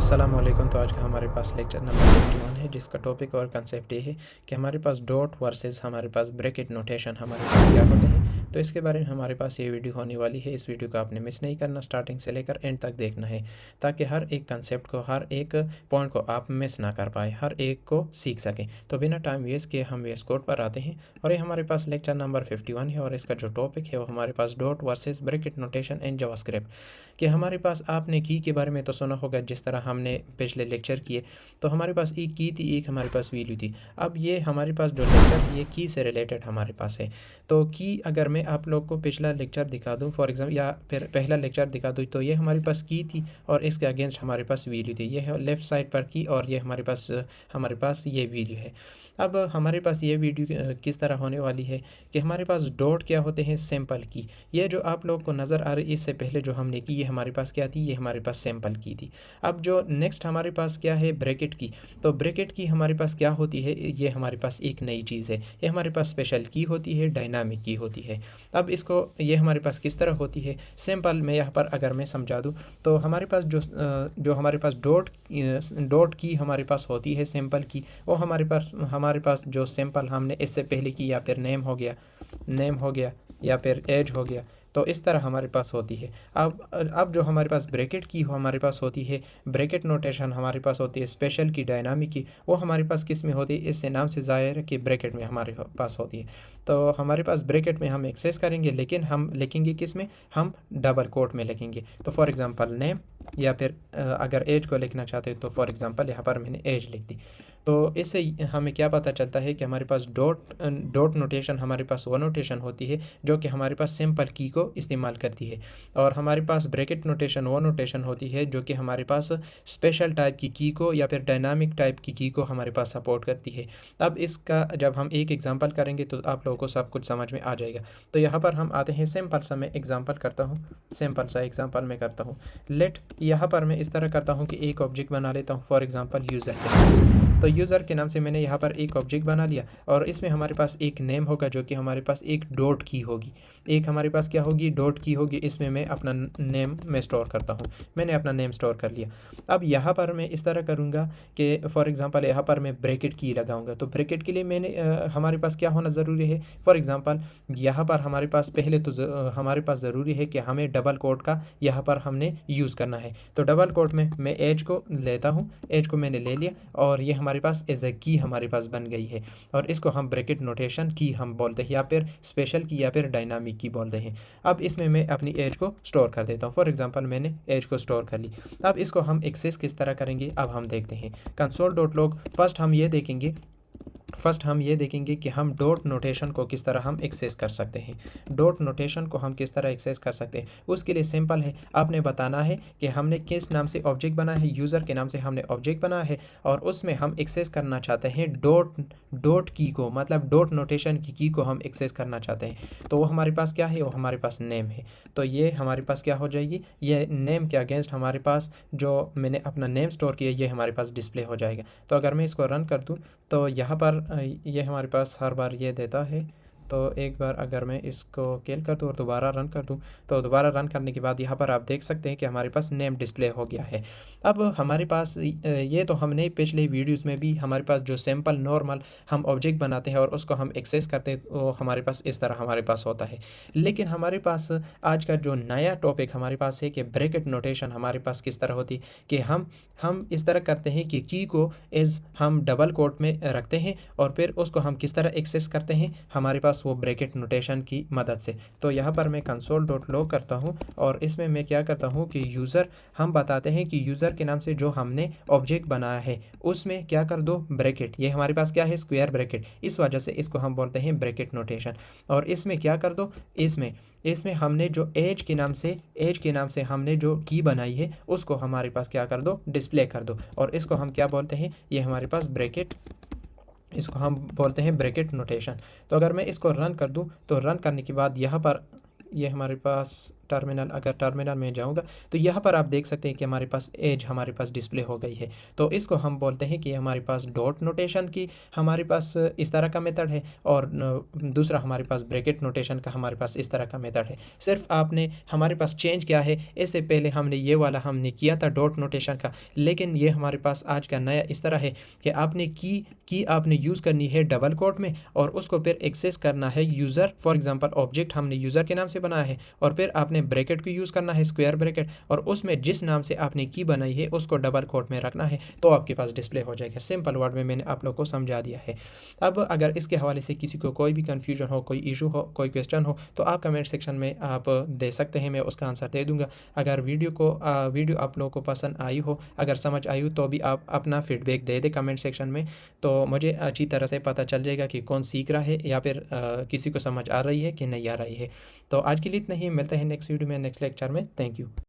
अस्सलाम वालेकुम। तो आज का हमारे पास लेक्चर नंबर 51 है, जिसका टॉपिक और कंसेप्ट ये है कि हमारे पास डॉट वर्सेस हमारे पास ब्रैकेट नोटेशन हमारे पास क्या होते हैं। तो इसके बारे में हमारे पास ये वीडियो होने वाली है। इस वीडियो को आपने मिस नहीं करना, स्टार्टिंग से लेकर एंड तक देखना है, ताकि हर एक कंसेप्ट को, हर एक पॉइंट को आप मिस ना कर पाए, हर एक को सीख सकें। तो बिना टाइम वेस्ट किए हम वेस्ट कोड पर आते हैं और ये हमारे पास लेक्चर नंबर 51 है और इसका जो टॉपिक है वो हमारे पास dot versus bracket notation in JavaScript. कि हमारे पास आपने की के बारे में तो सुना होगा, जिस तरह हमने पिछले लेक्चर किए। तो हमारे पास एक की थी, एक हमारे पास वैल्यू थी। अब ये हमारे पास जो लेक्चर है ये की से रिलेटेड हमारे पास है। तो की अगर मैं आप लोग को पिछला लेक्चर दिखा दूं फॉर एग्जाम्पल, या फिर पहला लेक्चर दिखा दूं, तो ये हमारे पास की थी और इसके अगेंस्ट हमारे पास वैल्यू थी। ये है लेफ़्ट साइड पर की और ये हमारे पास ये वैल्यू है। अब हमारे पास ये वीडियो किस तरह होने वाली है कि हमारे पास डॉट क्या होते हैं, सैम्पल की। ये जो आप लोग को नज़र आ रही है, इससे पहले जो हमने की ये हमारे पास क्या थी, ये हमारे पास सैम्पल की थी। अब जो नेक्स्ट हमारे पास क्या है, ब्रैकेट की। तो ब्रैकेट की हमारे पास क्या होती है, ये हमारे पास एक नई चीज़ है। ये हमारे पास स्पेशल की होती है, डायनामिक की होती है। अब इसको ये हमारे पास किस तरह होती है, सिंपल में यहाँ पर अगर मैं समझा दूँ तो हमारे पास जो हमारे पास डॉट की हमारे पास होती है, सिंपल की, वो हमारे पास जो सिंपल हमने इससे पहले की, या फिर नेम हो गया या फिर एज हो गया, तो इस तरह हमारे पास होती है। अब जो हमारे पास ब्रैकेट की हमारे पास होती है, ब्रैकेट नोटेशन हमारे पास होती है, स्पेशल की, डायनामिक की, वो हमारे पास किस में होती है, इससे नाम से ज़ाहिर है कि ब्रैकेट में हमारे पास होती है। तो हमारे पास ब्रैकेट में हम एक्सेस करेंगे, लेकिन हम लिखेंगे किस में, हम डबल कोट में लिखेंगे। तो फॉर एग्ज़ाम्पल नेम, या फिर अगर एज को लिखना चाहते हैं तो फॉर एग्ज़ाम्पल यहाँ पर मैंने एज लिख दी। तो इससे हमें क्या पता चलता है कि हमारे पास डॉट नोटेशन हमारे पास वो नोटेशन होती है जो कि हमारे पास सिंपल की को इस्तेमाल करती है, और हमारे पास ब्रैकेट नोटेशन वो नोटेशन होती है जो कि हमारे पास स्पेशल टाइप की को या फिर डायनामिक टाइप की को हमारे पास सपोर्ट करती है। अब इसका जब हम एक एग्जांपल करेंगे तो आप लोगों को सब कुछ समझ में आ जाएगा। तो यहाँ पर हम आते हैं, सिंपल सा मैं एग्जाम्पल करता हूँ, सिंपल सा एग्जाम्पल मैं करता हूँ। लेट यहाँ पर मैं इस तरह करता हूँ कि एक ऑब्जेक्ट बना लेता हूँ, फॉर एग्जाम्पल यूज़र के नाम से। तो यूज़र के नाम से मैंने यहाँ पर एक ऑब्जेक्ट बना लिया और इसमें हमारे पास एक नेम होगा जो कि हमारे पास एक डॉट की होगी, एक हमारे पास क्या होगी, डॉट की होगी। इसमें मैं अपना नेम में स्टोर करता हूँ, मैंने अपना नेम स्टोर कर लिया। अब यहाँ पर मैं इस तरह करूँगा कि फॉर एग्जांपल यहाँ पर मैं ब्रैकेट की लगाऊंगा। तो ब्रैकेट के लिए मैंने हमारे पास क्या होना ज़रूरी है, फॉर एग्जांपल यहाँ पर हमारे पास पहले तो हमारे पास ज़रूरी है कि हमें डबल कोट का यहाँ पर हमने यूज़ करना है। तो डबल कोट में मैं एज को लेता हूँ, एज को मैंने ले लिया और ये हमारे पास एज ए की हमारे पास बन गई है, और इसको हम ब्रैकेट नोटेशन की हम बोलते हैं, या फिर स्पेशल की या फिर डायनामिक की बोलते हैं। अब इसमें मैं अपनी एज को स्टोर कर देता हूँ, फॉर एग्जांपल मैंने एज को स्टोर कर ली। अब इसको हम एक्सेस किस तरह करेंगे, अब हम देखते हैं console.log। फर्स्ट हम ये देखेंगे कि हम डॉट नोटेशन को किस तरह हम एक्सेस कर सकते हैं। डॉट नोटेशन को हम किस तरह एक्सेस कर सकते हैं, उसके लिए सिंपल है, आपने बताना है कि हमने किस नाम से ऑब्जेक्ट बनाया है। यूज़र के नाम से हमने ऑब्जेक्ट बनाया है और उसमें हम एक्सेस करना चाहते हैं डॉट की को, मतलब डॉट नोटेशन की को हम एक्सेस करना चाहते हैं। तो वो हमारे पास क्या है, वो हमारे पास नेम है। तो ये हमारे पास क्या हो जाएगी, ये नेम के अगेंस्ट हमारे पास जो मैंने अपना नेम स्टोर किया ये हमारे पास डिस्प्ले हो जाएगा। तो अगर मैं इसको रन कर दूँ तो यहाँ पर ये हमारे पास हर बार ये देता है। तो एक बार अगर मैं इसको किल कर दूँ और दोबारा रन कर दूँ, तो दोबारा रन करने के बाद यहाँ पर आप देख सकते हैं कि हमारे पास नेम डिस्प्ले हो गया है। अब हमारे पास ये तो हमने पिछले वीडियोस में भी हमारे पास जो सिंपल नॉर्मल हम ऑब्जेक्ट बनाते हैं और उसको हम एक्सेस करते हैं, वो हमारे पास इस तरह हमारे पास होता है। लेकिन हमारे पास आज का जो नया टॉपिक हमारे पास है कि ब्रैकेट नोटेशन हमारे पास किस तरह होती है, कि हम इस तरह करते हैं कि की को एज हम डबल कोट में रखते हैं और फिर उसको हम किस तरह एक्सेस करते हैं हमारे पास वो ब्रैकेट नोटेशन की मदद से। तो यहाँ पर मैं console.log करता हूँ और इसमें मैं क्या करता हूँ कि यूज़र, हम बताते हैं कि यूज़र के नाम से जो हमने ऑब्जेक्ट बनाया है उसमें क्या कर दो, ब्रैकेट। ये हमारे पास क्या है, स्क्वायर ब्रैकेट, इस वजह से इसको हम बोलते हैं ब्रैकेट नोटेशन। और इसमें क्या कर दो, इसमें हमने जो एज के नाम से हमने जो की बनाई है उसको हमारे पास क्या कर दो, डिस्प्ले कर दो। और इसको हम क्या बोलते हैं, ये हमारे पास ब्रैकेट, इसको हम बोलते हैं ब्रैकेट नोटेशन। तो अगर मैं इसको रन कर दूं तो रन करने के बाद यहाँ पर ये हमारे पास टर्मिनल, अगर टर्मिनल में जाऊँगा तो यहाँ पर आप देख सकते हैं कि हमारे पास एज हमारे पास डिस्प्ले हो गई है। तो इसको हम बोलते हैं कि हमारे पास डॉट नोटेशन की हमारे पास इस तरह का मेथड है, और दूसरा हमारे पास ब्रैकेट नोटेशन का हमारे पास इस तरह का मेथड है। सिर्फ आपने हमारे पास चेंज किया है, इससे पहले हमने ये वाला हमने किया था डॉट नोटेशन का, लेकिन ये हमारे पास आज का नया इस तरह है कि आपने की आपने यूज़ करनी है डबल कोट में, और उसको फिर एक्सेस करना है यूज़र। फॉर एग्जांपल ऑब्जेक्ट हमने यूज़र के नाम से बनाया है, और फिर आपने ब्रैकेट को यूज़ करना है, स्क्वायर ब्रैकेट, और उसमें जिस नाम से आपने की बनाई है उसको डबल कोट में रखना है, तो आपके पास डिस्प्ले हो जाएगा। सिंपल वर्ड में मैंने आप लोग को समझा दिया है। अब अगर इसके हवाले से किसी को कोई भी कन्फ्यूजन हो, कोई इशू हो, कोई क्वेश्चन हो, तो आप कमेंट सेक्शन में आप दे सकते हैं, मैं उसका आंसर दे दूंगा। अगर वीडियो आप लोगों को पसंद आई हो, अगर समझ आई हो, तो भी आप अपना फीडबैक दे दें कमेंट सेक्शन में, तो मुझे अच्छी तरह से पता चल जाएगा कि कौन सीख रहा है या फिर किसी को समझ आ रही है कि नहीं आ रही है। तो आज के लिए इतना ही, मिलते हैं नेक्स्ट वीडियो में, नेक्स्ट लेक्चर में। Thank you.